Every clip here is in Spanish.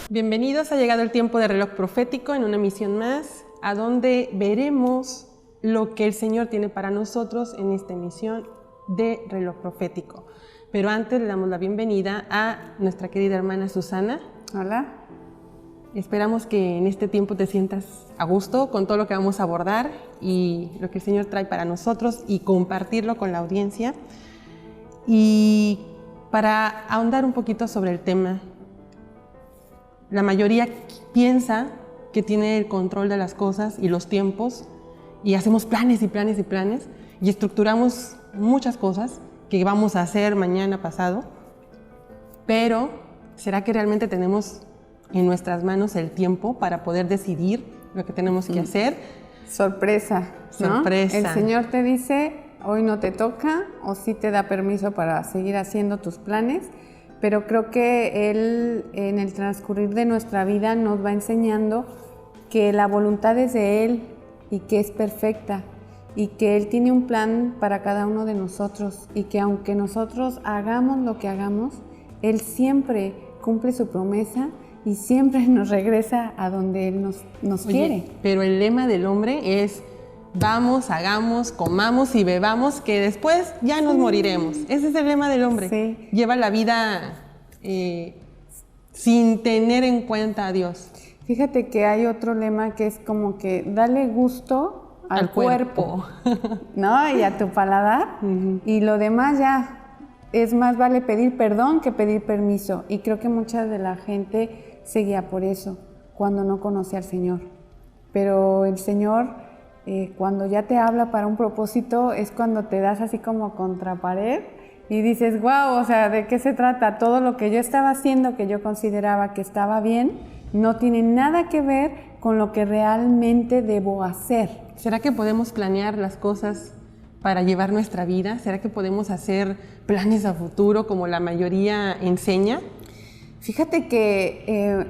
Bienvenidos, ha llegado el tiempo de Reloj Profético en una emisión más, a donde veremos lo que el Señor tiene para nosotros en esta emisión de Reloj Profético. Pero antes le damos la bienvenida a nuestra querida hermana Susana. Hola. Esperamos que en este tiempo te sientas a gusto con todo lo que vamos a abordar y lo que el Señor trae para nosotros y compartirlo con la audiencia. Y para ahondar un poquito sobre el tema, la mayoría piensa que tiene el control de las cosas y los tiempos y hacemos planes y planes y planes y estructuramos muchas cosas que vamos a hacer mañana, pasado, pero ¿será que realmente tenemos en nuestras manos el tiempo para poder decidir lo que tenemos que hacer? Sorpresa, ¿no? Sorpresa. El Señor te dice, hoy no te toca, o sí te da permiso para seguir haciendo tus planes, pero creo que Él, en el transcurrir de nuestra vida, nos va enseñando que la voluntad es de Él y que es perfecta y que Él tiene un plan para cada uno de nosotros y que aunque nosotros hagamos lo que hagamos, Él siempre cumple su promesa y siempre nos regresa a donde Él nos quiere. Pero el lema del hombre es: vamos, hagamos, comamos y bebamos, que después ya nos moriremos. Ese es el lema del hombre. Sí. Lleva la vida sin tener en cuenta a Dios. Fíjate que hay otro lema que es como que dale gusto al cuerpo, ¿no? Y a tu paladar. Y lo demás ya es más vale pedir perdón que pedir permiso. Y creo que mucha de la gente se guía por eso cuando no conoce al Señor. Pero el Señor, cuando ya te habla para un propósito, es cuando te das así como contra pared y dices, wow, o sea, ¿de qué se trata? Todo lo que yo estaba haciendo, que yo consideraba que estaba bien, no tiene nada que ver con lo que realmente debo hacer. ¿Será que podemos planear las cosas para llevar nuestra vida? ¿Será que podemos hacer planes a futuro como la mayoría enseña? Fíjate que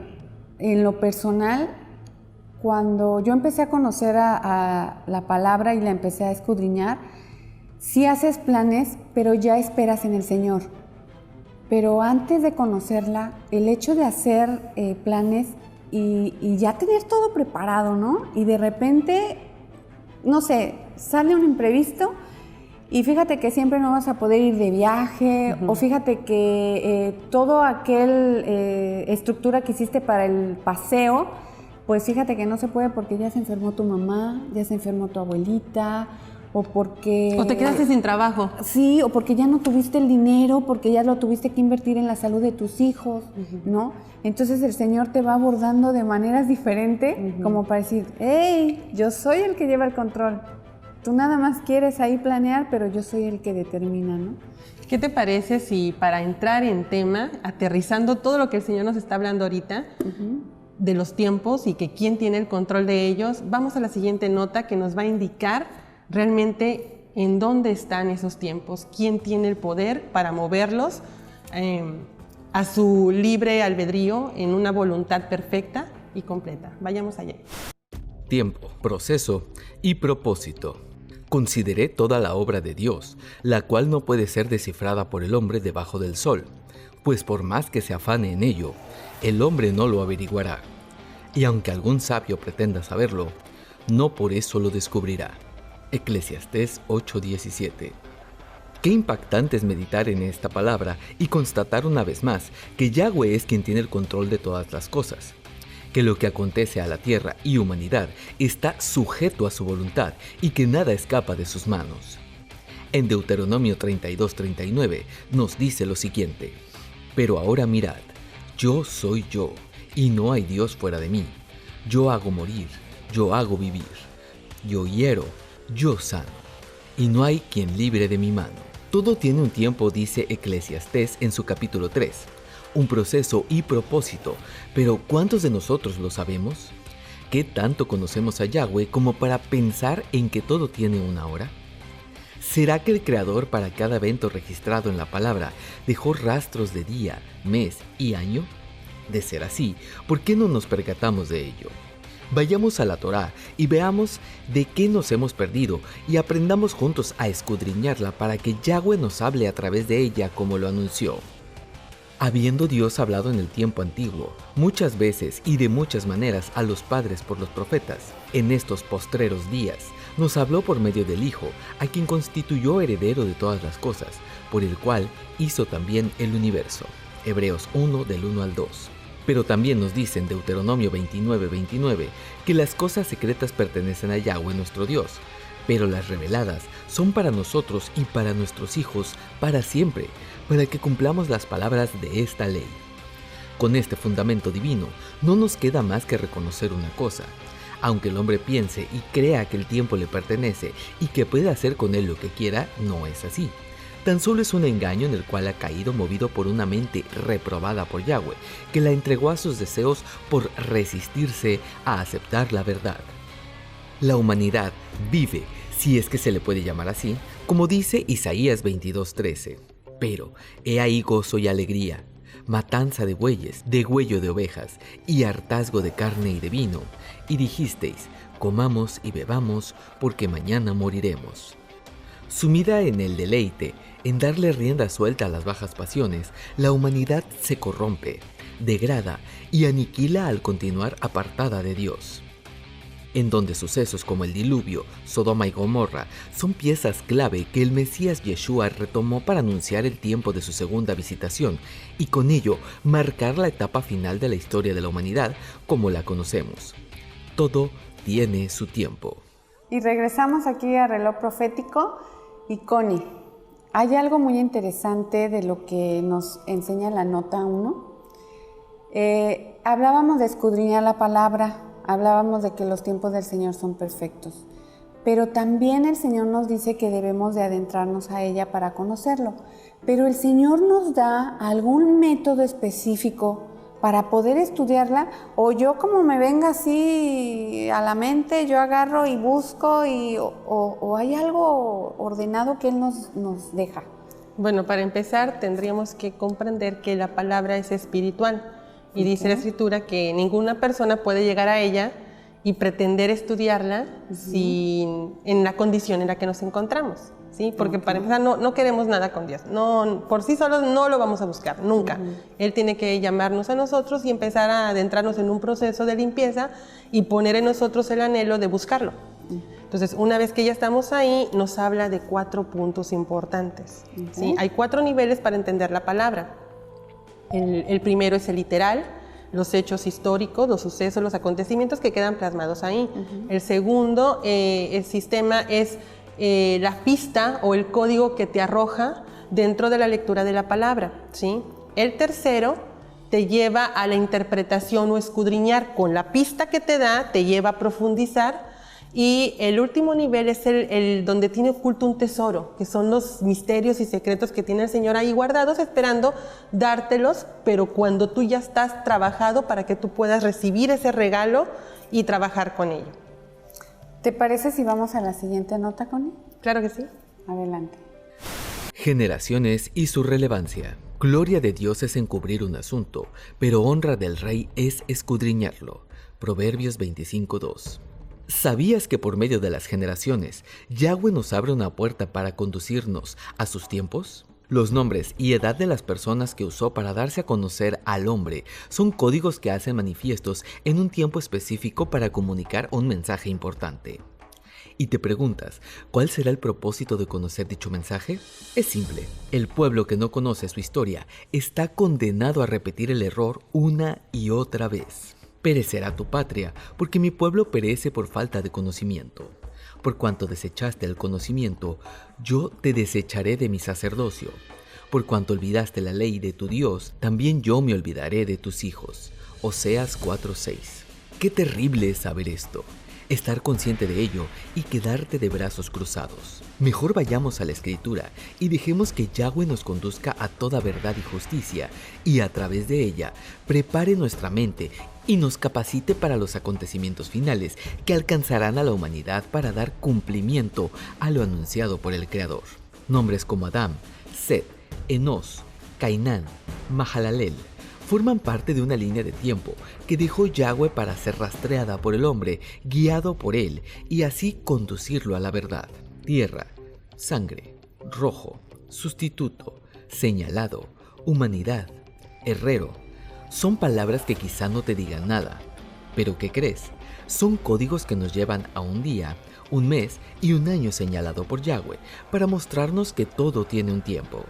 en lo personal, cuando yo empecé a conocer a la palabra y la empecé a escudriñar, sí haces planes, pero ya esperas en el Señor. Pero antes de conocerla, el hecho de hacer planes y ya tener todo preparado, ¿no? Y de repente, no sé, sale un imprevisto y fíjate que siempre no vas a poder ir de viaje, o fíjate que todo aquel estructura que hiciste para el paseo, pues fíjate que no se puede porque ya se enfermó tu mamá, ya se enfermó tu abuelita, o porque... ¿O te quedaste sin trabajo? Sí, o porque ya no tuviste el dinero, porque ya lo tuviste que invertir en la salud de tus hijos, ¿no? Entonces el Señor te va abordando de maneras diferentes, como para decir, hey, yo soy el que lleva el control. Tú nada más quieres ahí planear, pero yo soy el que determina, ¿no? ¿Qué te parece si para entrar en tema, aterrizando todo lo que el Señor nos está hablando ahorita, de los tiempos y que quién tiene el control de ellos, vamos a la siguiente nota que nos va a indicar realmente en dónde están esos tiempos, quién tiene el poder para moverlos a su libre albedrío en una voluntad perfecta y completa. Vayamos allá. Tiempo, proceso y propósito. Consideré toda la obra de Dios, la cual no puede ser descifrada por el hombre debajo del sol, pues por más que se afane en ello, el hombre no lo averiguará. Y aunque algún sabio pretenda saberlo, no por eso lo descubrirá. Eclesiastés 8:17. Qué impactante es meditar en esta palabra y constatar una vez más que Yahweh es quien tiene el control de todas las cosas, que lo que acontece a la tierra y humanidad está sujeto a su voluntad y que nada escapa de sus manos. En Deuteronomio 32:39 nos dice lo siguiente: pero ahora mirad, yo soy yo, y no hay Dios fuera de mí. Yo hago morir, yo hago vivir. Yo hiero, yo sano, y no hay quien libre de mi mano. Todo tiene un tiempo, dice Eclesiastés en su capítulo 3, un proceso y propósito, pero ¿cuántos de nosotros lo sabemos? ¿Qué tanto conocemos a Yahweh como para pensar en que todo tiene una hora? ¿Será que el Creador para cada evento registrado en la palabra dejó rastros de día, mes y año? De ser así, ¿por qué no nos percatamos de ello? Vayamos a la Torá y veamos de qué nos hemos perdido y aprendamos juntos a escudriñarla para que Yahweh nos hable a través de ella como lo anunció. Habiendo Dios hablado en el tiempo antiguo, muchas veces y de muchas maneras a los padres por los profetas, en estos postreros días, nos habló por medio del Hijo, a quien constituyó heredero de todas las cosas, por el cual hizo también el universo. Hebreos 1 del 1 al 2. Pero también nos dice en Deuteronomio 29:29 que las cosas secretas pertenecen a Yahweh nuestro Dios, pero las reveladas son para nosotros y para nuestros hijos para siempre, para que cumplamos las palabras de esta ley. Con este fundamento divino, no nos queda más que reconocer una cosa. Aunque el hombre piense y crea que el tiempo le pertenece y que puede hacer con él lo que quiera, no es así. Tan solo es un engaño en el cual ha caído movido por una mente reprobada por Yahweh, que la entregó a sus deseos por resistirse a aceptar la verdad. La humanidad vive, si es que se le puede llamar así, como dice Isaías 22:13. Pero he ahí gozo y alegría, matanza de bueyes, degüello de ovejas, y hartazgo de carne y de vino. Y dijisteis, comamos y bebamos, porque mañana moriremos. Sumida en el deleite, en darle rienda suelta a las bajas pasiones, la humanidad se corrompe, degrada y aniquila al continuar apartada de Dios. En donde sucesos como el diluvio, Sodoma y Gomorra son piezas clave que el Mesías Yeshua retomó para anunciar el tiempo de su segunda visitación y con ello marcar la etapa final de la historia de la humanidad como la conocemos. Todo tiene su tiempo. Y regresamos aquí a Reloj Profético y Connie. Hay algo muy interesante de lo que nos enseña la nota 1. Hablábamos de escudriñar la palabra, hablábamos de que los tiempos del Señor son perfectos, pero también el Señor nos dice que debemos de adentrarnos a ella para conocerlo. Pero el Señor nos da algún método específico para poder estudiarla, o yo como me venga así a la mente, yo agarro y busco, o hay algo ordenado que Él nos deja. Bueno, para empezar tendríamos que comprender que la palabra es espiritual y dice la Escritura que ninguna persona puede llegar a ella y pretender estudiarla en la condición en la que nos encontramos, ¿sí? Porque para empezar no queremos nada con Dios, por sí solos no lo vamos a buscar, nunca. Él tiene que llamarnos a nosotros y empezar a adentrarnos en un proceso de limpieza y poner en nosotros el anhelo de buscarlo. Entonces, una vez que ya estamos ahí, nos habla de 4 puntos importantes, ¿sí? Hay 4 niveles para entender la palabra. El primero es el literal, los hechos históricos, los sucesos, los acontecimientos que quedan plasmados ahí. El segundo, el sistema es la pista o el código que te arroja dentro de la lectura de la palabra, ¿sí? El tercero te lleva a la interpretación o escudriñar con la pista que te da, te lleva a profundizar. Y el último nivel es el donde tiene oculto un tesoro, que son los misterios y secretos que tiene el Señor ahí guardados, esperando dártelos, pero cuando tú ya estás trabajado para que tú puedas recibir ese regalo y trabajar con ello. ¿Te parece si vamos a la siguiente nota, Connie? Claro que sí. Adelante. Generaciones y su relevancia. Gloria de Dios es encubrir un asunto, pero honra del rey es escudriñarlo. Proverbios 25:2. ¿Sabías que por medio de las generaciones, Yahweh nos abre una puerta para conducirnos a sus tiempos? Los nombres y edad de las personas que usó para darse a conocer al hombre son códigos que hacen manifiestos en un tiempo específico para comunicar un mensaje importante. Y te preguntas, ¿cuál será el propósito de conocer dicho mensaje? Es simple. El pueblo que no conoce su historia está condenado a repetir el error una y otra vez. Perecerá tu patria, porque mi pueblo perece por falta de conocimiento. Por cuanto desechaste el conocimiento, yo te desecharé de mi sacerdocio. Por cuanto olvidaste la ley de tu Dios, también yo me olvidaré de tus hijos. Oseas 4:6. Qué terrible es saber esto, estar consciente de ello y quedarte de brazos cruzados. Mejor vayamos a la Escritura y dejemos que Yahweh nos conduzca a toda verdad y justicia, y a través de ella prepare nuestra mente y nos capacite para los acontecimientos finales que alcanzarán a la humanidad para dar cumplimiento a lo anunciado por el Creador. Nombres como Adán, Set, Enos, Cainán, Mahalalel forman parte de una línea de tiempo que dejó Yahweh para ser rastreada por el hombre, guiado por él, y así conducirlo a la verdad. Tierra, sangre, rojo, sustituto, señalado, humanidad, herrero. Son palabras que quizá no te digan nada, pero ¿qué crees? Son códigos que nos llevan a un día, un mes y un año señalado por Yahweh para mostrarnos que todo tiene un tiempo.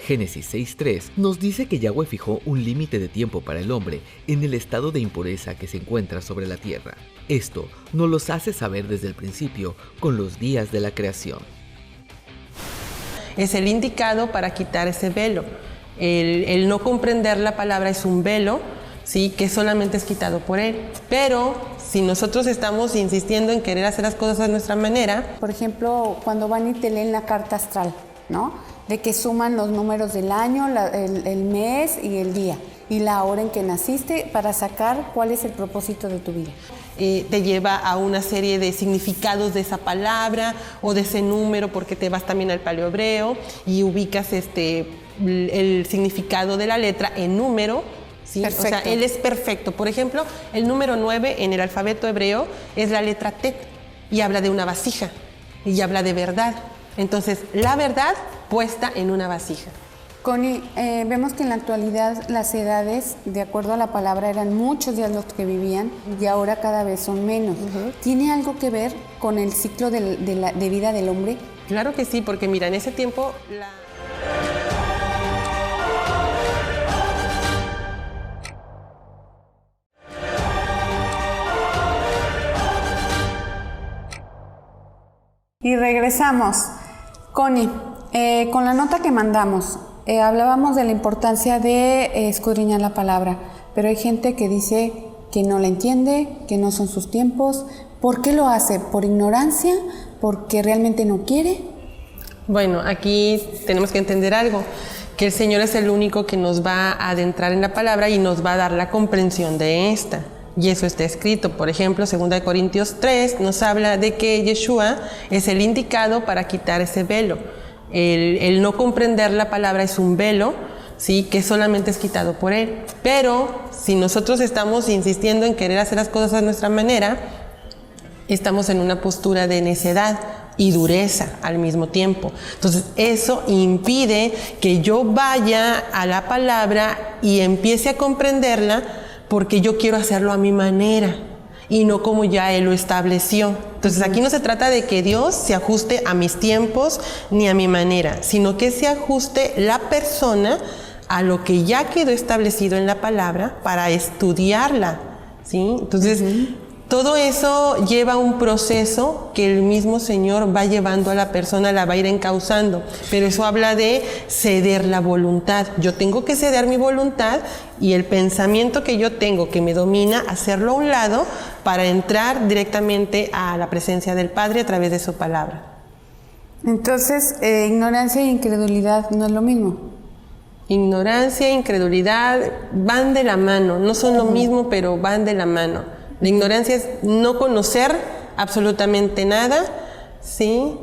Génesis 6.3 nos dice que Yahweh fijó un límite de tiempo para el hombre en el estado de impureza que se encuentra sobre la tierra. Esto nos los hace saber desde el principio con los días de la creación. Es el indicado para quitar ese velo. El no comprender la palabra es un velo, ¿sí?, que solamente es quitado por Él. Pero si nosotros estamos insistiendo en querer hacer las cosas a nuestra manera... Por ejemplo, cuando van y te leen la carta astral, ¿no? De que suman los números del año, el mes y el día y la hora en que naciste para sacar cuál es el propósito de tu vida. Te lleva a una serie de significados de esa palabra o de ese número, porque te vas también al paleohebreo y ubicas el significado de la letra en número. ¿Sí? O sea, él es perfecto. Por ejemplo, el número 9 en el alfabeto hebreo es la letra Tet y habla de una vasija y habla de verdad. Entonces, la verdad puesta en una vasija. Connie, vemos que en la actualidad las edades, de acuerdo a la palabra, eran muchos días los que vivían y ahora cada vez son menos. ¿Tiene algo que ver con el ciclo de vida del hombre? Claro que sí, porque mira, en ese tiempo... Y regresamos. Connie, con la nota que mandamos, hablábamos de la importancia de escudriñar la palabra, pero hay gente que dice que no la entiende, que no son sus tiempos. ¿Por qué lo hace? ¿Por ignorancia? ¿Porque realmente no quiere? Bueno, aquí tenemos que entender algo, que el Señor es el único que nos va a adentrar en la palabra y nos va a dar la comprensión de esta. Y eso está escrito. Por ejemplo, 2 Corintios 3 nos habla de que Yeshua es el indicado para quitar ese velo. El no comprender la palabra es un velo, ¿sí?, que solamente es quitado por Él. Pero si nosotros estamos insistiendo en querer hacer las cosas a nuestra manera, estamos en una postura de necedad y dureza al mismo tiempo. Entonces, eso impide que yo vaya a la palabra y empiece a comprenderla, porque yo quiero hacerlo a mi manera y no como ya Él lo estableció. Entonces, aquí no se trata de que Dios se ajuste a mis tiempos ni a mi manera, sino que se ajuste la persona a lo que ya quedó establecido en la palabra para estudiarla, ¿sí? Entonces, todo eso lleva un proceso que el mismo Señor va llevando a la persona, la va a ir encauzando. Pero eso habla de ceder la voluntad. Yo tengo que ceder mi voluntad y el pensamiento que yo tengo que me domina, hacerlo a un lado para entrar directamente a la presencia del Padre a través de su palabra. Entonces, ignorancia e incredulidad no es lo mismo. Ignorancia e incredulidad van de la mano. No son lo mismo, pero van de la mano. La ignorancia es no conocer absolutamente nada, ¿sí?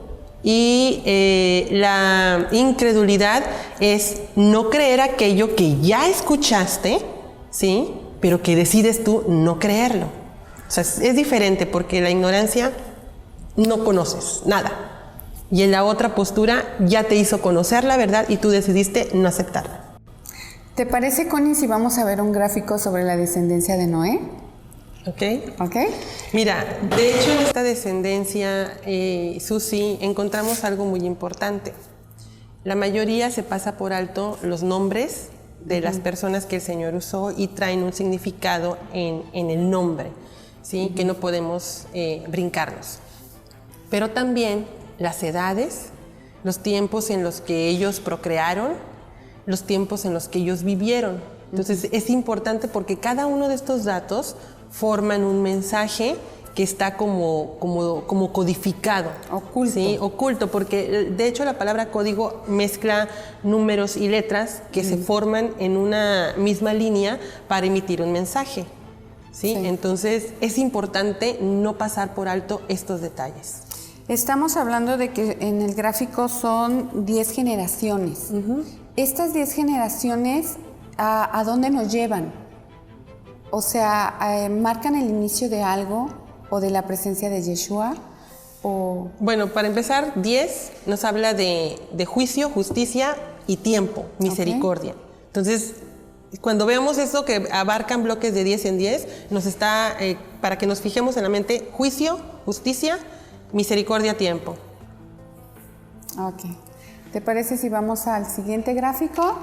Y la incredulidad es no creer aquello que ya escuchaste, ¿sí?, pero que decides tú no creerlo. O sea, es diferente, porque la ignorancia no conoces nada. Y en la otra postura ya te hizo conocer la verdad y tú decidiste no aceptarla. ¿Te parece, Connie, si vamos a ver un gráfico sobre la descendencia de Noé? ¿Ok? Mira, de hecho en esta descendencia, Susi, encontramos algo muy importante. La mayoría se pasa por alto los nombres de las personas que el Señor usó y traen un significado en el nombre, ¿sí?, que no podemos brincarnos. Pero también las edades, los tiempos en los que ellos procrearon, los tiempos en los que ellos vivieron. Entonces es importante porque cada uno de estos datos forman un mensaje que está como codificado. Oculto. ¿Sí? Oculto, porque de hecho la palabra código mezcla números y letras que se forman en una misma línea para emitir un mensaje. ¿Sí? Entonces es importante no pasar por alto estos detalles. Estamos hablando de que en el gráfico son 10 generaciones. Estas 10 generaciones, ¿a dónde nos llevan? O sea, ¿marcan el inicio de algo o de la presencia de Yeshua? Bueno, para empezar, 10 nos habla de juicio, justicia y tiempo, misericordia. Entonces, Cuando veamos eso que abarcan bloques de 10 en 10, nos está, para que nos fijemos en la mente, juicio, justicia, misericordia, tiempo. Ok. ¿Te parece si vamos al siguiente gráfico?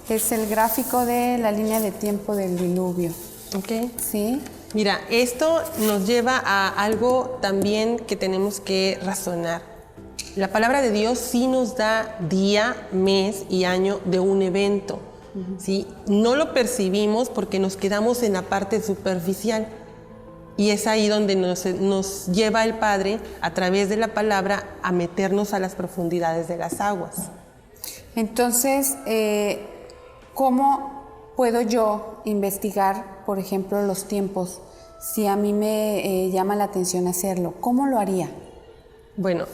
Es el gráfico de la línea de tiempo del diluvio. Ok. Sí. Mira, esto nos lleva a algo también que tenemos que razonar. La palabra de Dios sí nos da día, mes y año de un evento. ¿Sí? No lo percibimos porque nos quedamos en la parte superficial. Y es ahí donde nos lleva el Padre, a través de la palabra, a meternos a las profundidades de las aguas. Entonces, ¿cómo puedo yo investigar, por ejemplo, los tiempos? Si a mí me llama la atención hacerlo, ¿cómo lo haría? Bueno,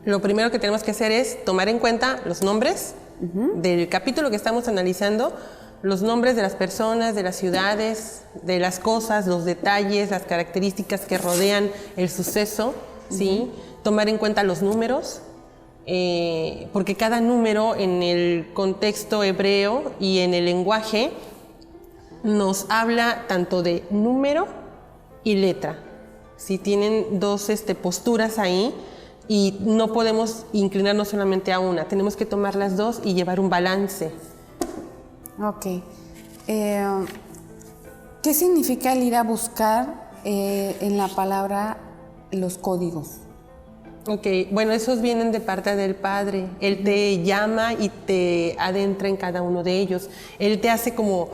lo primero que tenemos que hacer es tomar en cuenta los nombres del capítulo que estamos analizando, los nombres de las personas, de las ciudades, de las cosas, los detalles, las características que rodean el suceso, ¿sí? Tomar en cuenta los números, porque cada número en el contexto hebreo y en el lenguaje nos habla tanto de número y letra. ¿Sí? Tienen dos posturas ahí. Y no podemos inclinarnos solamente a una, tenemos que tomar las dos y llevar un balance. Ok. ¿Qué significa el ir a buscar en la palabra los códigos? Ok, bueno, esos vienen de parte del Padre. Él te llama y te adentra en cada uno de ellos. Él te hace como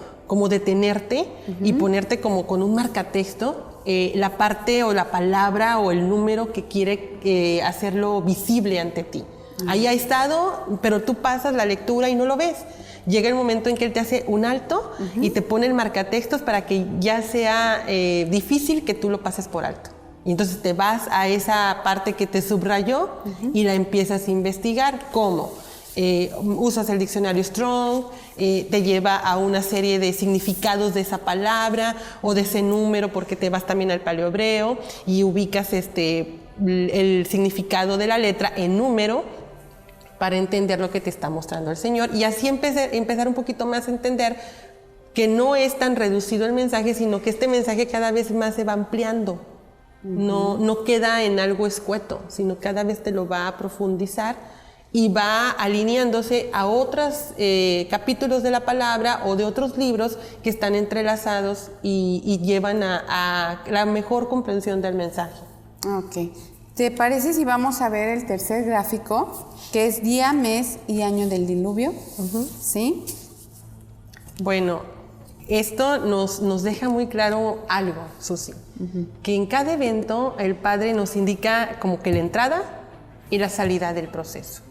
detenerte y ponerte como con un marcatexto. La parte o la palabra o el número que quiere hacerlo visible ante ti. Ahí ha estado, pero tú pasas la lectura y no lo ves. Llega el momento en que él te hace un alto y te pone el marcatextos para que ya sea difícil que tú lo pases por alto. Y entonces te vas a esa parte que te subrayó y la empiezas a investigar. ¿Cómo? Usas el diccionario Strong, te lleva a una serie de significados de esa palabra o de ese número, porque te vas también al paleohebreo y ubicas el significado de la letra en número para entender lo que te está mostrando el Señor, y así empezar un poquito más a entender que no es tan reducido el mensaje, sino que este mensaje cada vez más se va ampliando. No queda en algo escueto, sino cada vez te lo va a profundizar y va alineándose a otros capítulos de la palabra o de otros libros que están entrelazados y llevan a la mejor comprensión del mensaje. Ok. ¿Te parece si vamos a ver el tercer gráfico, que es día, mes y año del diluvio? ¿Sí? Bueno, esto nos deja muy claro algo, Susi, que en cada evento el Padre nos indica como que la entrada y la salida del proceso.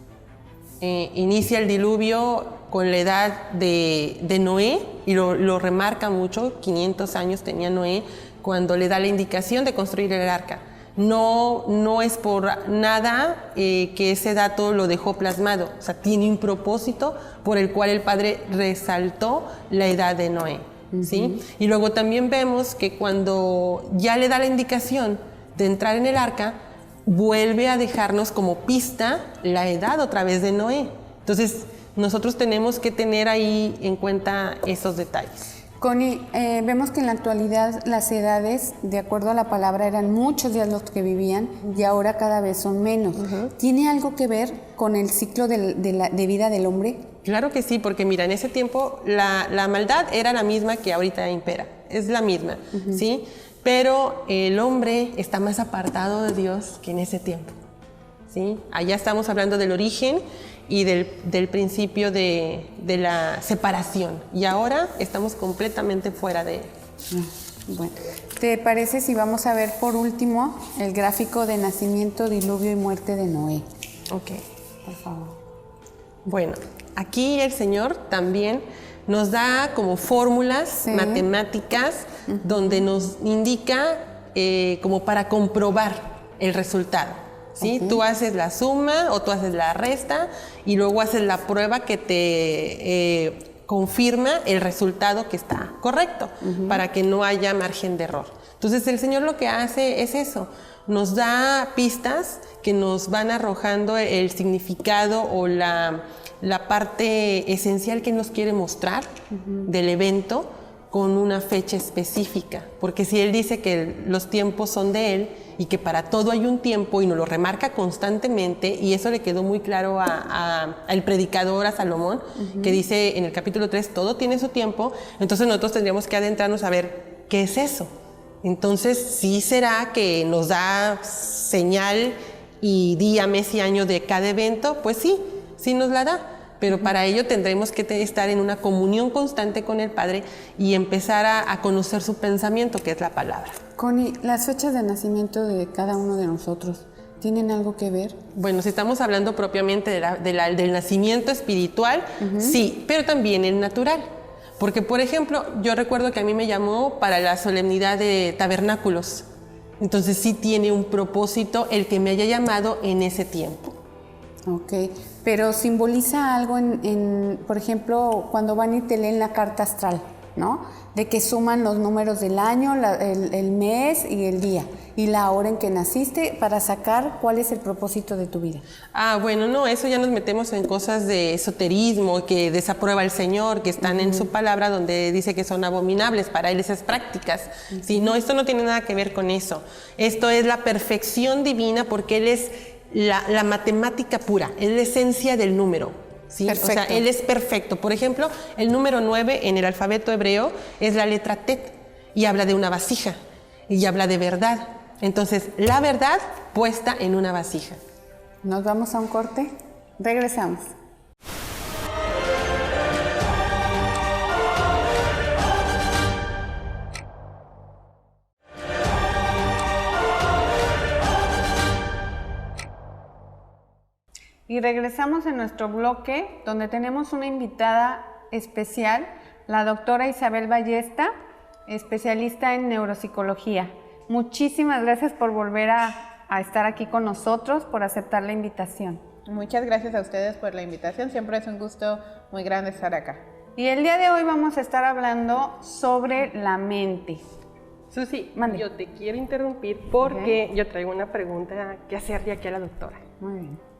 Inicia el diluvio con la edad de Noé, y lo remarca mucho. 500 años tenía Noé cuando le da la indicación de construir el arca. No es por nada que ese dato lo dejó plasmado, o sea, tiene un propósito por el cual el Padre resaltó la edad de Noé, ¿sí? Y luego también vemos que cuando ya le da la indicación de entrar en el arca, vuelve a dejarnos como pista la edad otra vez de Noé. Entonces, nosotros tenemos que tener ahí en cuenta esos detalles. Connie, vemos que en la actualidad las edades, de acuerdo a la palabra, eran muchos días los que vivían y ahora cada vez son menos. ¿Tiene algo que ver con el ciclo de vida del hombre? Claro que sí, porque mira, en ese tiempo la maldad era la misma que ahorita impera, es la misma, ¿sí? Pero el hombre está más apartado de Dios que en ese tiempo, ¿sí? Allá estamos hablando del origen y del principio de la separación, y ahora estamos completamente fuera de él. Bueno, ¿te parece si vamos a ver por último el gráfico de nacimiento, diluvio y muerte de Noé? Ok. Por favor. Bueno, aquí el Señor también nos da como fórmulas matemáticas donde nos indica como para comprobar el resultado, ¿sí? Tú haces la suma o tú haces la resta y luego haces la prueba que te confirma el resultado que está correcto, para que no haya margen de error. Entonces el Señor lo que hace es eso, nos da pistas que nos van arrojando el significado o la la parte esencial que nos quiere mostrar del evento con una fecha específica, porque si él dice que los tiempos son de él y que para todo hay un tiempo y nos lo remarca constantemente, y eso le quedó muy claro al predicador, a Salomón, que dice en el capítulo 3, todo tiene su tiempo, entonces nosotros tendríamos que adentrarnos a ver qué es eso. Entonces, ¿sí será que nos da señal y día, mes y año de cada evento? Pues sí, sí nos la da. Pero para ello tendremos que estar en una comunión constante con el Padre y empezar a conocer su pensamiento, que es la palabra. Connie, ¿las fechas de nacimiento de cada uno de nosotros tienen algo que ver? Bueno, si estamos hablando propiamente del nacimiento espiritual, sí, pero también el natural. Porque, por ejemplo, yo recuerdo que a mí me llamó para la solemnidad de tabernáculos. Entonces sí tiene un propósito el que me haya llamado en ese tiempo. Ok, pero simboliza algo por ejemplo, cuando van y te leen la carta astral, ¿no? De que suman los números del año, el mes y el día, y la hora en que naciste, para sacar cuál es el propósito de tu vida. Ah, bueno, no, eso ya nos metemos en cosas de esoterismo, que desaprueba el Señor, que están en su palabra donde dice que son abominables para él esas prácticas. Sí, no, esto no tiene nada que ver con eso. Esto es la perfección divina, porque él es la matemática pura, es la esencia del número, ¿sí? O sea, él es perfecto. Por ejemplo, el número 9 en el alfabeto hebreo es la letra Tet y habla de una vasija y habla de verdad. Entonces, la verdad puesta en una vasija. Nos vamos a un corte, regresamos. Y regresamos en nuestro bloque donde tenemos una invitada especial, la doctora Isabel Ballesta, especialista en neuropsicología. Muchísimas gracias por volver a estar aquí con nosotros, por aceptar la invitación. Muchas gracias a ustedes por la invitación, siempre es un gusto muy grande estar acá. Y el día de hoy vamos a estar hablando sobre la mente. Susi, yo te quiero interrumpir porque yo traigo una pregunta que hacerle aquí a la doctora. Muy bien.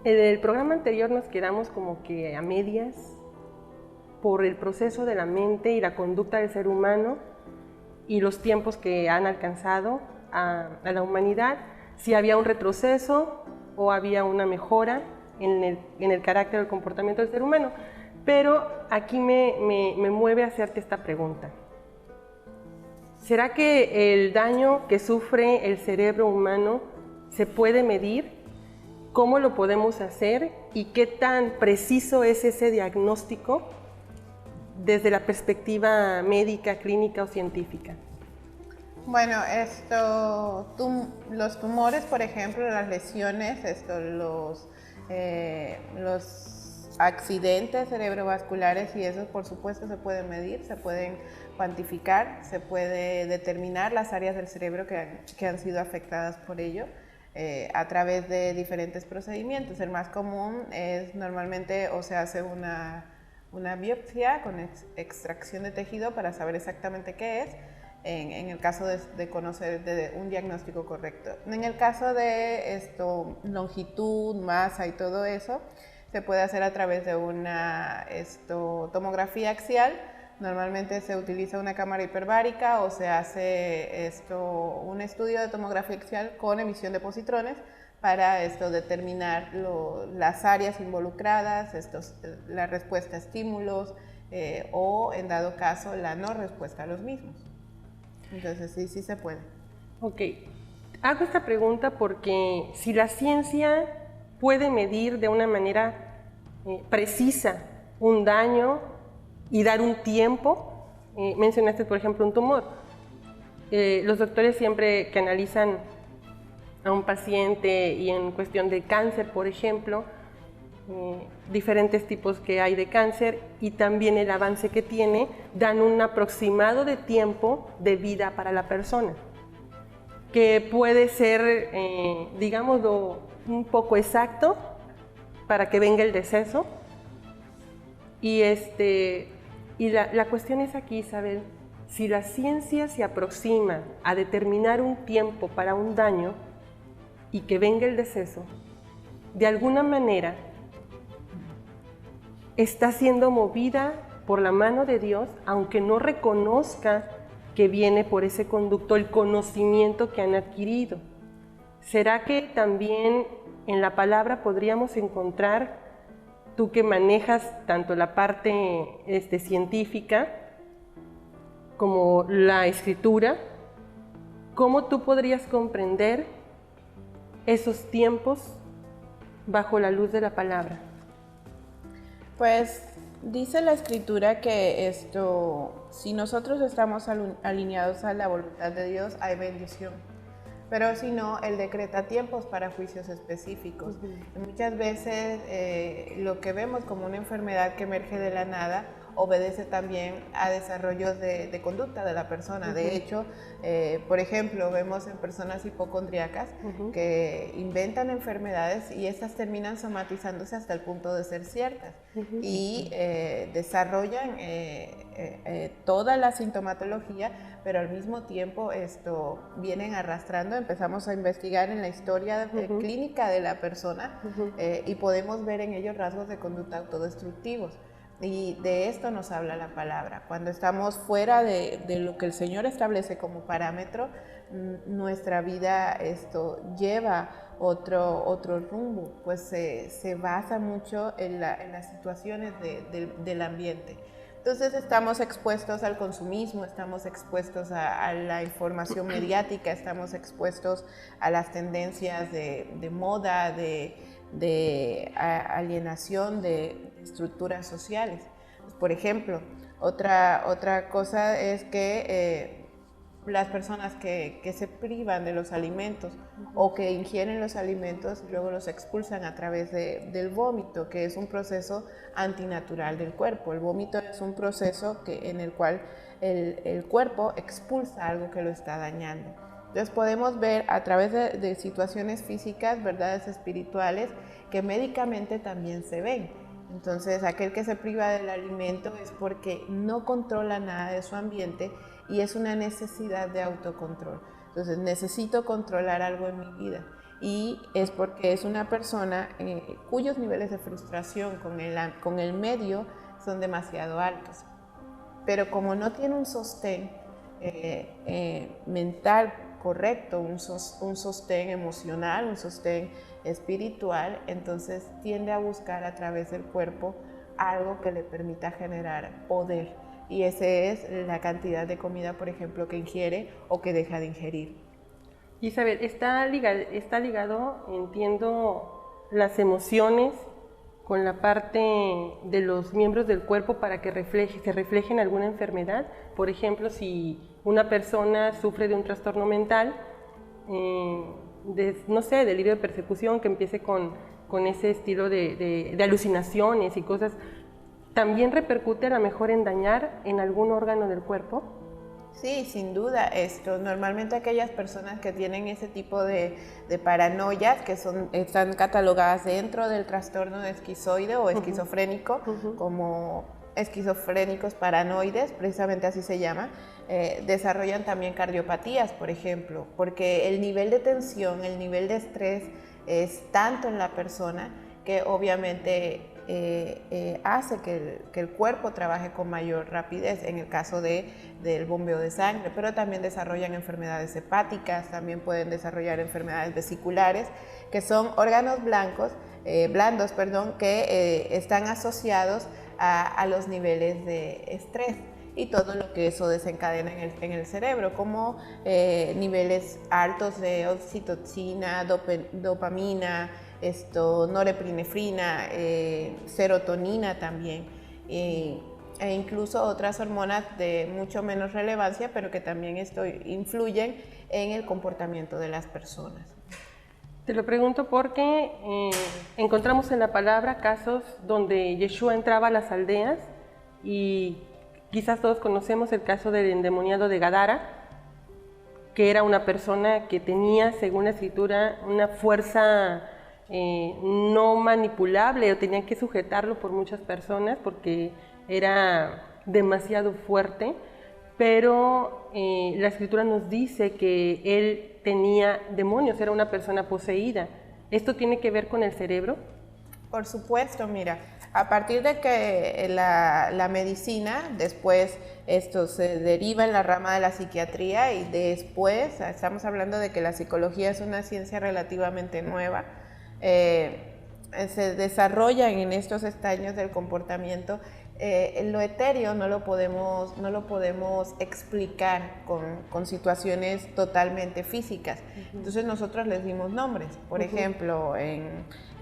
En el programa anterior nos quedamos como que a medias por el proceso de la mente y la conducta del ser humano y los tiempos que han alcanzado a la humanidad, si había un retroceso o había una mejora en el carácter o el comportamiento del ser humano. Pero aquí me mueve a hacerte esta pregunta. ¿Será que el daño que sufre el cerebro humano se puede medir? ¿Cómo lo podemos hacer y qué tan preciso es ese diagnóstico desde la perspectiva médica, clínica o científica? Bueno, los tumores, por ejemplo, las lesiones, los accidentes cerebrovasculares y eso, por supuesto, se pueden medir, se pueden cuantificar, se puede determinar las áreas del cerebro que han sido afectadas por ello. A través de diferentes procedimientos. El más común es normalmente o se hace una biopsia con extracción de tejido para saber exactamente qué es, en el caso de conocer un diagnóstico correcto. En el caso de longitud, masa y todo eso, se puede hacer a través de una tomografía axial. Normalmente se utiliza una cámara hiperbárica o se hace un estudio de tomografía axial con emisión de positrones para determinar las áreas involucradas, la respuesta a estímulos o, en dado caso, la no respuesta a los mismos. Entonces, sí se puede. Ok. Hago esta pregunta porque si la ciencia puede medir de una manera precisa un daño y dar un tiempo, mencionaste por ejemplo un tumor. Los doctores siempre que analizan a un paciente y en cuestión de cáncer, por ejemplo, diferentes tipos que hay de cáncer y también el avance que tiene, dan un aproximado de tiempo de vida para la persona, que puede ser, digámoslo, un poco exacto para que venga el deceso. Y la cuestión es aquí, Isabel, si la ciencia se aproxima a determinar un tiempo para un daño y que venga el deceso, de alguna manera está siendo movida por la mano de Dios, aunque no reconozca que viene por ese conducto el conocimiento que han adquirido. ¿Será que también en la palabra podríamos encontrar, tú que manejas tanto la parte científica como la escritura, cómo tú podrías comprender esos tiempos bajo la luz de la palabra? Pues dice la escritura que si nosotros estamos alineados a la voluntad de Dios, hay bendición. Pero si no, Él decreta tiempos para juicios específicos. Muchas veces lo que vemos como una enfermedad que emerge de la nada obedece también a desarrollos de conducta de la persona. De hecho, por ejemplo, vemos en personas hipocondríacas que inventan enfermedades y estas terminan somatizándose hasta el punto de ser ciertas y desarrollan toda la sintomatología, pero al mismo tiempo vienen arrastrando. Empezamos a investigar en la historia clínica de la persona y podemos ver en ellos rasgos de conducta autodestructivos. Y de esto nos habla la palabra. Cuando estamos fuera de lo que el Señor establece como parámetro, nuestra vida lleva otro rumbo, pues se basa mucho en las situaciones del ambiente. Entonces estamos expuestos al consumismo, estamos expuestos a la información mediática, estamos expuestos a las tendencias de moda, de alienación de estructuras sociales. Por ejemplo, otra cosa es que las personas que se privan de los alimentos o que ingieren los alimentos luego los expulsan a través del vómito, que es un proceso antinatural del cuerpo. El vómito es un proceso en el cual el cuerpo expulsa algo que lo está dañando. Entonces podemos ver a través de situaciones físicas, verdades espirituales, que médicamente también se ven. Entonces aquel que se priva del alimento es porque no controla nada de su ambiente y es una necesidad de autocontrol. Entonces necesito controlar algo en mi vida y es porque es una persona cuyos niveles de frustración con el medio son demasiado altos. Pero como no tiene un sostén mental correcto, un sostén emocional, un sostén espiritual, entonces tiende a buscar a través del cuerpo algo que le permita generar poder. Y esa es la cantidad de comida, por ejemplo, que ingiere o que deja de ingerir. Isabel, está ligado, entiendo, las emociones con la parte de los miembros del cuerpo para que se reflejen alguna enfermedad. Por ejemplo, si una persona sufre de un trastorno mental, delirio de persecución, que empiece con ese estilo de alucinaciones y cosas, ¿también repercute a lo mejor en dañar en algún órgano del cuerpo? Sí, sin duda. Normalmente aquellas personas que tienen ese tipo de paranoias, que están catalogadas dentro del trastorno de esquizoide o esquizofrénico, como esquizofrénicos paranoides, precisamente así se llama, desarrollan también cardiopatías, por ejemplo, porque el nivel de tensión, el nivel de estrés es tanto en la persona que obviamente hace que el cuerpo trabaje con mayor rapidez en el caso del bombeo de sangre, pero también desarrollan enfermedades hepáticas, también pueden desarrollar enfermedades vesiculares, que son órganos blandos, que están asociados a los niveles de estrés y todo lo que eso desencadena en el cerebro, como niveles altos de oxitocina, dopamina, norepinefrina, serotonina también, e incluso otras hormonas de mucho menos relevancia, pero que también influyen en el comportamiento de las personas. Te lo pregunto porque encontramos en la palabra casos donde Yeshua entraba a las aldeas y quizás todos conocemos el caso del endemoniado de Gadara, que era una persona que tenía, según la escritura, una fuerza no manipulable, o tenían que sujetarlo por muchas personas porque era demasiado fuerte, pero la escritura nos dice que él tenía demonios, era una persona poseída. ¿Esto tiene que ver con el cerebro? Por supuesto, mira, a partir de que la medicina, después esto se deriva en la rama de la psiquiatría y después estamos hablando de que la psicología es una ciencia relativamente nueva, se desarrollan en estos estaños del comportamiento. Lo etéreo no lo podemos explicar con situaciones totalmente físicas. Entonces nosotros les dimos nombres. Por ejemplo,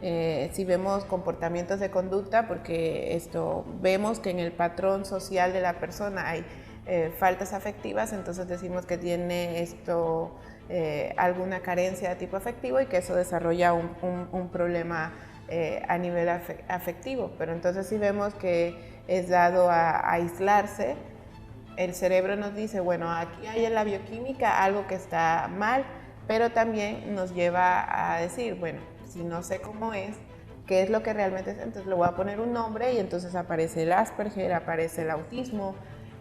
si vemos comportamientos de conducta, porque vemos que en el patrón social de la persona hay faltas afectivas, entonces decimos que tiene alguna carencia de tipo afectivo y que eso desarrolla un problema a nivel afectivo. Pero entonces si vemos que es dado a aislarse, el cerebro nos dice, bueno, aquí hay en la bioquímica algo que está mal, pero también nos lleva a decir, bueno, si no sé cómo es, qué es lo que realmente es, entonces le voy a poner un nombre y entonces aparece el Asperger, aparece el autismo,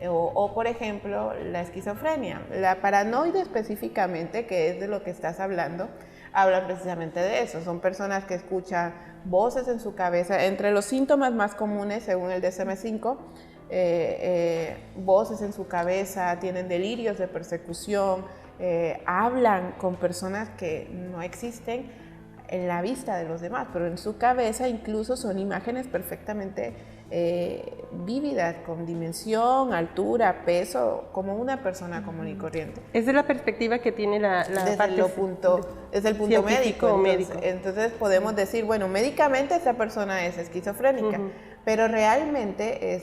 o por ejemplo la esquizofrenia. La paranoide específicamente, que es de lo que estás hablando, hablan precisamente de eso. Son personas que escuchan voces en su cabeza. Entre los síntomas más comunes, según el DSM-5, voces en su cabeza, tienen delirios de persecución, hablan con personas que no existen en la vista de los demás, pero en su cabeza incluso son imágenes perfectamente vívidas, con dimensión, altura, peso, como una persona común y corriente. Es de la perspectiva que tiene desde el punto médico. Entonces podemos decir, bueno, médicamente esta persona es esquizofrénica, pero realmente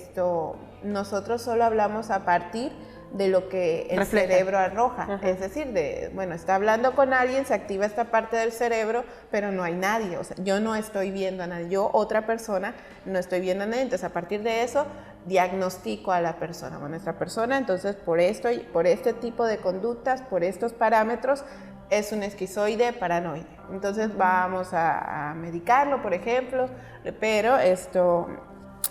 nosotros solo hablamos a partir de lo que el cerebro arroja. Es decir, está hablando con alguien, se activa esta parte del cerebro, pero no hay nadie. O sea, yo no estoy viendo a nadie. Yo, otra persona, no estoy viendo a nadie. Entonces, a partir de eso, diagnostico a la persona. Bueno, esta persona, entonces, por este tipo de conductas, por estos parámetros, es un esquizoide paranoide. Entonces, vamos a medicarlo, por ejemplo, pero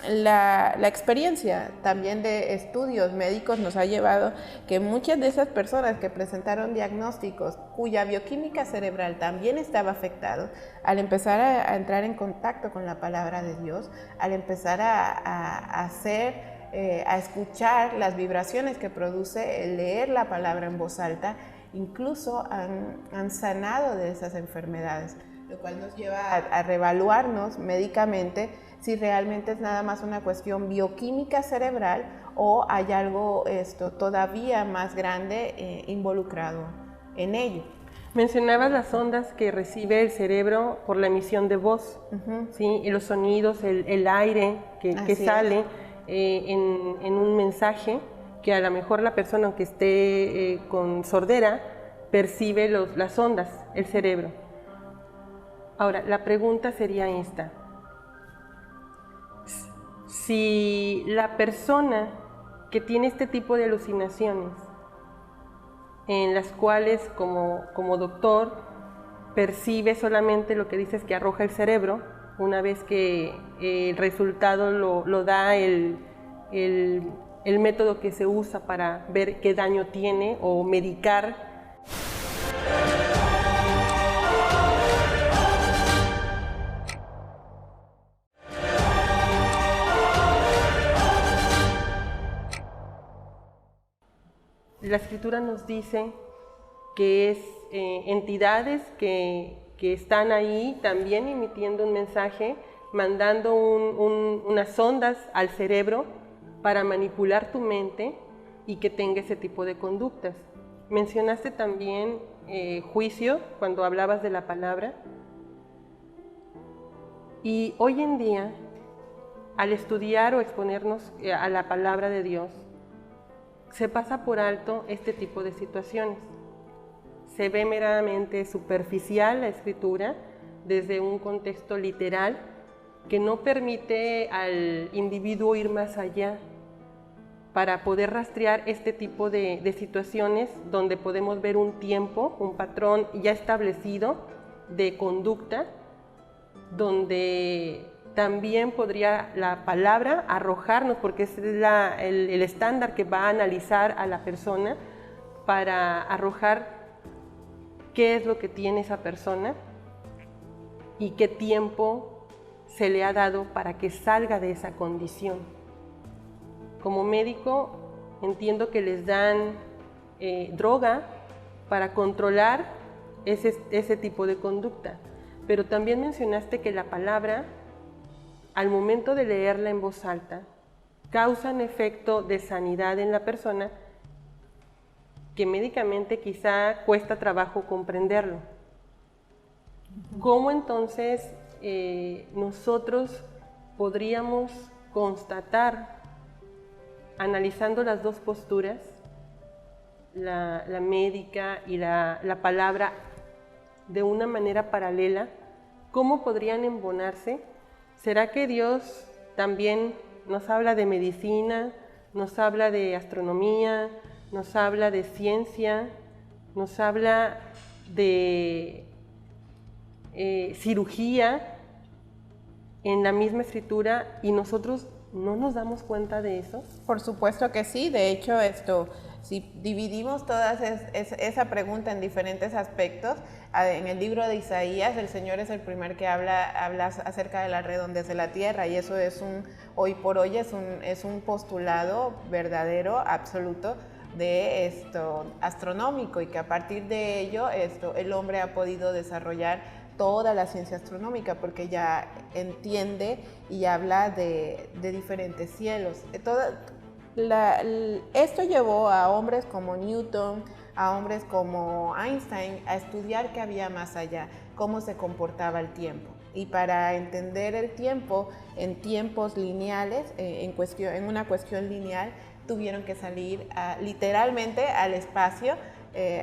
la experiencia también de estudios médicos nos ha llevado que muchas de esas personas que presentaron diagnósticos cuya bioquímica cerebral también estaba afectada, al empezar a entrar en contacto con la palabra de Dios, al empezar a escuchar las vibraciones que produce el leer la palabra en voz alta, incluso han sanado de esas enfermedades, lo cual nos lleva a reevaluarnos médicamente si realmente es nada más una cuestión bioquímica cerebral o hay algo todavía más grande involucrado en ello. Mencionabas las ondas que recibe el cerebro por la emisión de voz, ¿sí? Y los sonidos, el aire que sale en un mensaje que a lo mejor la persona, aunque esté con sordera, percibe las ondas, el cerebro. Ahora, la pregunta sería esta. Si la persona que tiene este tipo de alucinaciones, en las cuales como doctor percibe solamente lo que dices que arroja el cerebro, una vez que el resultado lo da el método que se usa para ver qué daño tiene o medicar. La escritura nos dice que es entidades que están ahí también emitiendo un mensaje, mandando unas ondas al cerebro para manipular tu mente y que tenga ese tipo de conductas. Mencionaste también juicio cuando hablabas de la palabra. Y hoy en día, al estudiar o exponernos a la palabra de Dios, se pasa por alto este tipo de situaciones. Se ve meramente superficial la escritura desde un contexto literal que no permite al individuo ir más allá para poder rastrear este tipo de situaciones donde podemos ver un tiempo, un patrón ya establecido de conducta, donde también podría la palabra arrojarnos, porque es el estándar que va a analizar a la persona para arrojar qué es lo que tiene esa persona. y qué tiempo se le ha dado para que salga de esa condición. Como médico entiendo que les dan droga para controlar ese tipo de conducta, pero también mencionaste que la palabra, al momento de leerla en voz alta, causa un efecto de sanidad en la persona que médicamente quizá cuesta trabajo comprenderlo. ¿Cómo entonces nosotros podríamos constatar, analizando las dos posturas, la médica y la palabra de una manera paralela, cómo podrían embonarse? ¿Será que Dios también nos habla de medicina, nos habla de astronomía, nos habla de ciencia, nos habla de cirugía en la misma escritura y nosotros no nos damos cuenta de eso? Por supuesto que sí. De hecho, si dividimos toda esa pregunta en diferentes aspectos, en el libro de Isaías el Señor es el primer que habla acerca de la redondez de la tierra, y eso hoy por hoy es un postulado verdadero, absoluto, de astronómico, y que a partir de ello el hombre ha podido desarrollar toda la ciencia astronómica, porque ya entiende y habla de diferentes cielos. Esto llevó a hombres como Newton, a hombres como Einstein, a estudiar qué había más allá, cómo se comportaba el tiempo. Y para entender el tiempo en tiempos lineales, en una cuestión lineal, tuvieron que salir literalmente al espacio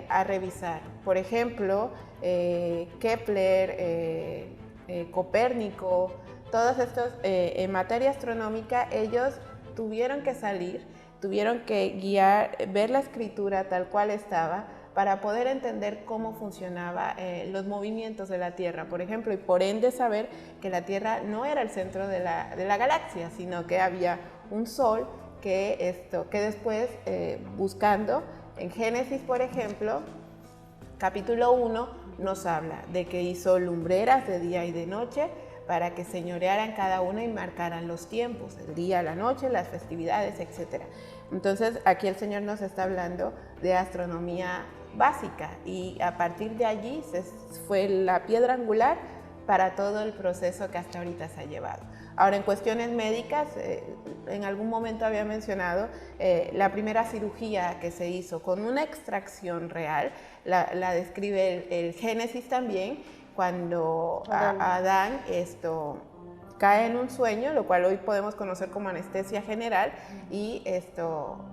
a revisar. Por ejemplo, Kepler, Copérnico, todos estos en materia astronómica, ellos tuvieron que salir, tuvieron que ver la escritura tal cual estaba para poder entender cómo funcionaban los movimientos de la Tierra, por ejemplo, y por ende saber que la Tierra no era el centro de la galaxia, sino que había un Sol que después, buscando en Génesis, por ejemplo, capítulo 1, nos habla de que hizo lumbreras de día y de noche para que señorearan cada una y marcaran los tiempos, el día, la noche, las festividades, etc. Entonces, aquí el Señor nos está hablando de astronomía básica, y a partir de allí fue la piedra angular para todo el proceso que hasta ahorita se ha llevado. Ahora, en cuestiones médicas, en algún momento había mencionado la primera cirugía que se hizo con una extracción real, la describe el Génesis también, cuando Adán cae en un sueño, lo cual hoy podemos conocer como anestesia general, y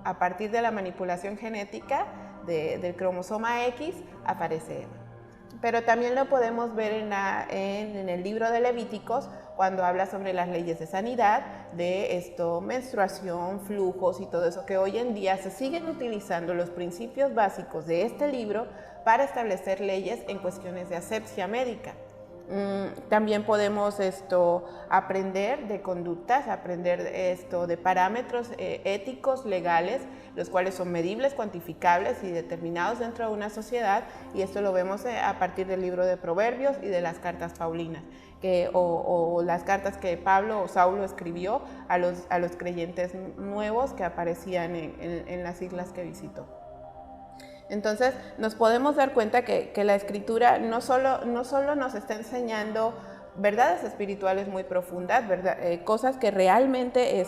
a partir de la manipulación genética del cromosoma X aparece Eva. Pero también lo podemos ver en el libro de Levíticos, cuando habla sobre las leyes de sanidad, de menstruación, flujos y todo eso, que hoy en día se siguen utilizando los principios básicos de este libro para establecer leyes en cuestiones de asepsia médica. También podemos aprender de conductas, aprender de parámetros éticos, legales, los cuales son medibles, cuantificables y determinados dentro de una sociedad, y esto lo vemos a partir del libro de Proverbios y de las cartas paulinas, o las cartas que Pablo o Saulo escribió a los creyentes nuevos que aparecían en las islas que visitó. Entonces nos podemos dar cuenta que la escritura no solo nos está enseñando verdades espirituales muy profundas, cosas que realmente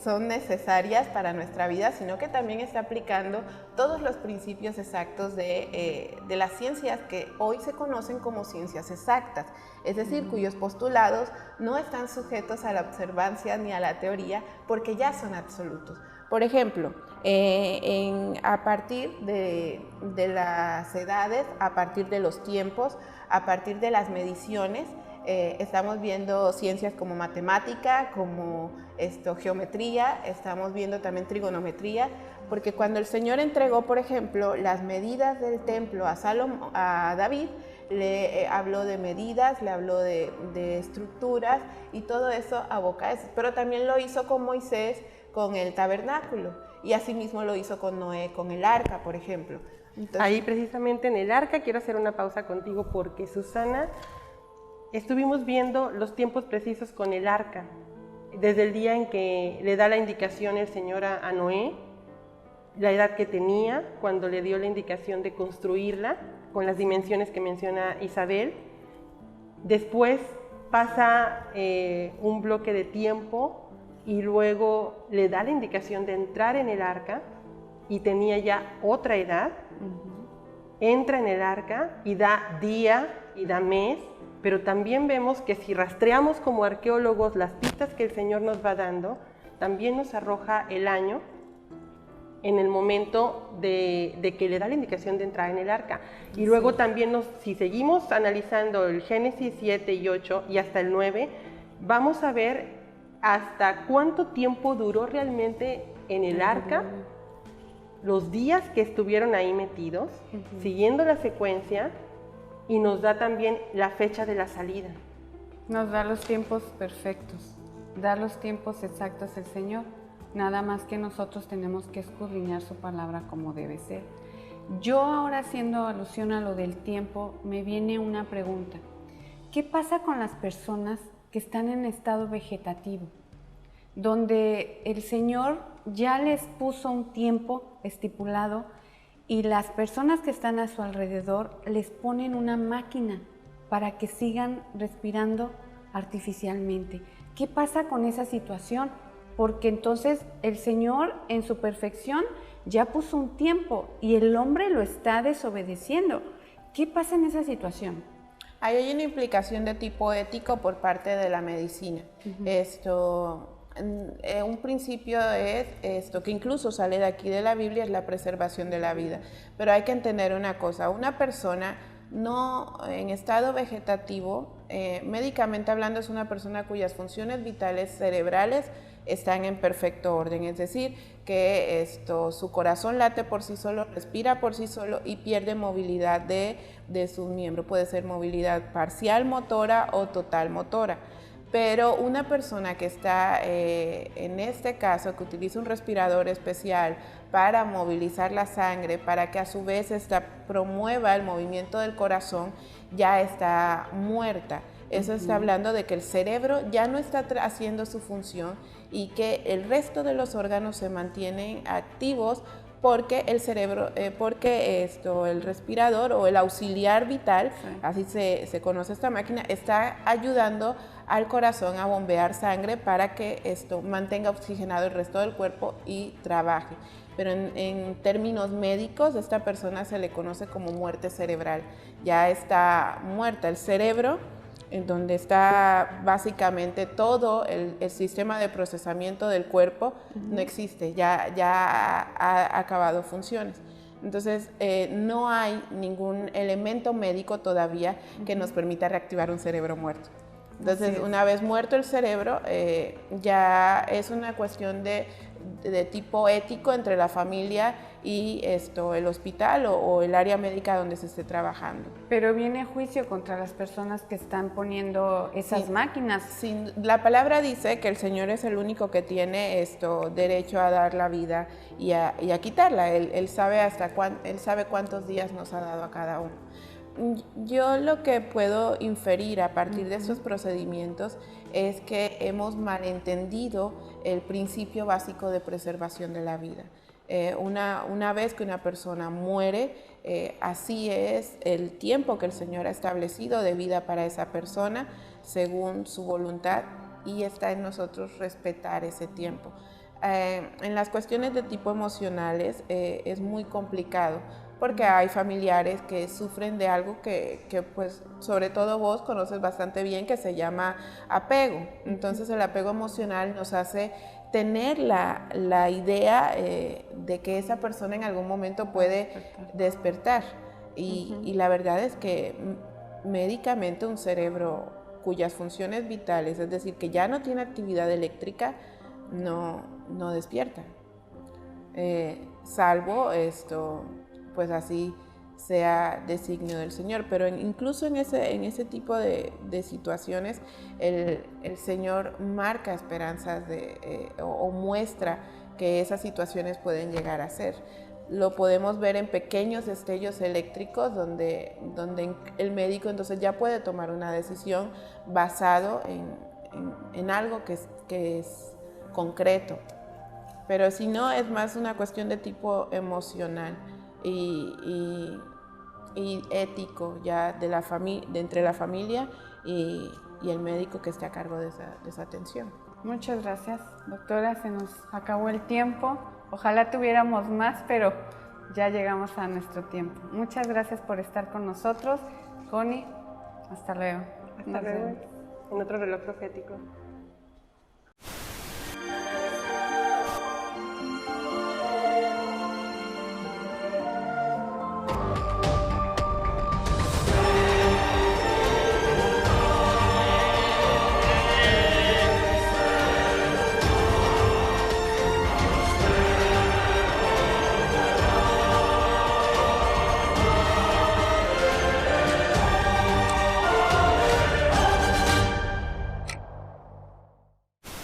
son necesarias para nuestra vida, sino que también está aplicando todos los principios exactos de las ciencias que hoy se conocen como ciencias exactas, es decir, cuyos postulados no están sujetos a la observancia ni a la teoría, porque ya son absolutos. Por ejemplo, a partir de las edades, a partir de los tiempos, a partir de las mediciones, estamos viendo ciencias como matemática, como geometría, estamos viendo también trigonometría, porque cuando el Señor entregó, por ejemplo, las medidas del templo a David, le habló de medidas, le habló de estructuras, y todo eso aboca a eso. Pero también lo hizo con Moisés, con el tabernáculo, y asimismo lo hizo con Noé, con el arca, por ejemplo. Entonces, ahí precisamente en el arca quiero hacer una pausa contigo, porque Susana estuvimos viendo los tiempos precisos con el arca, desde el día en que le da la indicación el Señor a Noé, la edad que tenía cuando le dio la indicación de construirla, con las dimensiones que menciona Isabel. Después pasa un bloque de tiempo y luego le da la indicación de entrar en el arca y tenía ya otra edad. Entra en el arca y da día y da mes, pero también vemos que si rastreamos como arqueólogos las pistas que el Señor nos va dando, también nos arroja el año en el momento de que le da la indicación de entrar en el arca. Y luego también, si seguimos analizando el Génesis 7 y 8 y hasta el 9, vamos a ver hasta cuánto tiempo duró realmente en el arca, los días que estuvieron ahí metidos, siguiendo la secuencia, y nos da también la fecha de la salida. Nos da los tiempos perfectos, da los tiempos exactos el Señor. Nada más que nosotros tenemos que escudriñar su palabra como debe ser. Yo ahora, haciendo alusión a lo del tiempo, me viene una pregunta. ¿Qué pasa con las personas que están en estado vegetativo? Donde el Señor ya les puso un tiempo estipulado y las personas que están a su alrededor les ponen una máquina para que sigan respirando artificialmente. ¿Qué pasa con esa situación? Porque entonces el Señor en su perfección ya puso un tiempo y el hombre lo está desobedeciendo. ¿Qué pasa en esa situación? Ahí hay una implicación de tipo ético por parte de la medicina. Un principio es esto, que incluso sale de aquí de la Biblia, es la preservación de la vida. Pero hay que entender una cosa, una persona no en estado vegetativo, médicamente hablando, es una persona cuyas funciones vitales cerebrales están en perfecto orden, es decir, que su corazón late por sí solo, respira por sí solo y pierde movilidad de sus miembros. Puede ser movilidad parcial motora o total motora. Pero una persona que está, en este caso, que utiliza un respirador especial para movilizar la sangre, para que a su vez promueva el movimiento del corazón, ya está muerta. Eso está hablando de que el cerebro ya no está haciendo su función y que el resto de los órganos se mantienen activos porque el cerebro, el respirador o el auxiliar vital, así se conoce esta máquina, está ayudando al corazón a bombear sangre para que esto mantenga oxigenado el resto del cuerpo y trabaje. Pero en términos médicos, esta persona se le conoce como muerte cerebral. Ya está muerta el cerebro, en donde está básicamente todo el sistema de procesamiento del cuerpo, no existe, ya ha acabado funciones. Entonces, no hay ningún elemento médico todavía que nos permita reactivar un cerebro muerto. Entonces, una vez muerto el cerebro, ya es una cuestión de tipo ético entre la familia y el hospital o el área médica donde se esté trabajando. Pero viene juicio contra las personas que están poniendo esas máquinas. Sí, la palabra dice que el Señor es el único que tiene derecho a dar la vida y a quitarla. Él sabe él sabe cuántos días nos ha dado a cada uno. Yo lo que puedo inferir a partir de estos procedimientos es que hemos malentendido el principio básico de preservación de la vida. Una vez que una persona muere, así es el tiempo que el Señor ha establecido de vida para esa persona según su voluntad y está en nosotros respetar ese tiempo. En las cuestiones de tipo emocionales es muy complicado porque hay familiares que sufren de algo que pues sobre todo vos conoces bastante bien, que se llama apego. Entonces el apego emocional nos hace tener la idea de que esa persona en algún momento puede despertar. Y la verdad es que médicamente un cerebro cuyas funciones vitales, es decir, que ya no tiene actividad eléctrica, no despierta. Salvo pues así sea designio del Señor, pero incluso en ese tipo de situaciones el Señor marca esperanzas o muestra que esas situaciones pueden llegar a ser. lo podemos ver en pequeños destellos eléctricos donde el médico entonces ya puede tomar una decisión basado en algo que es concreto. Pero si no, es más una cuestión de tipo emocional y ético ya de entre la familia y el médico que esté a cargo de esa atención. Muchas gracias, doctora. Se nos acabó el tiempo. Ojalá tuviéramos más, pero ya llegamos a nuestro tiempo. Muchas gracias por estar con nosotros. Connie, hasta luego. Hasta luego. En otro reloj profético.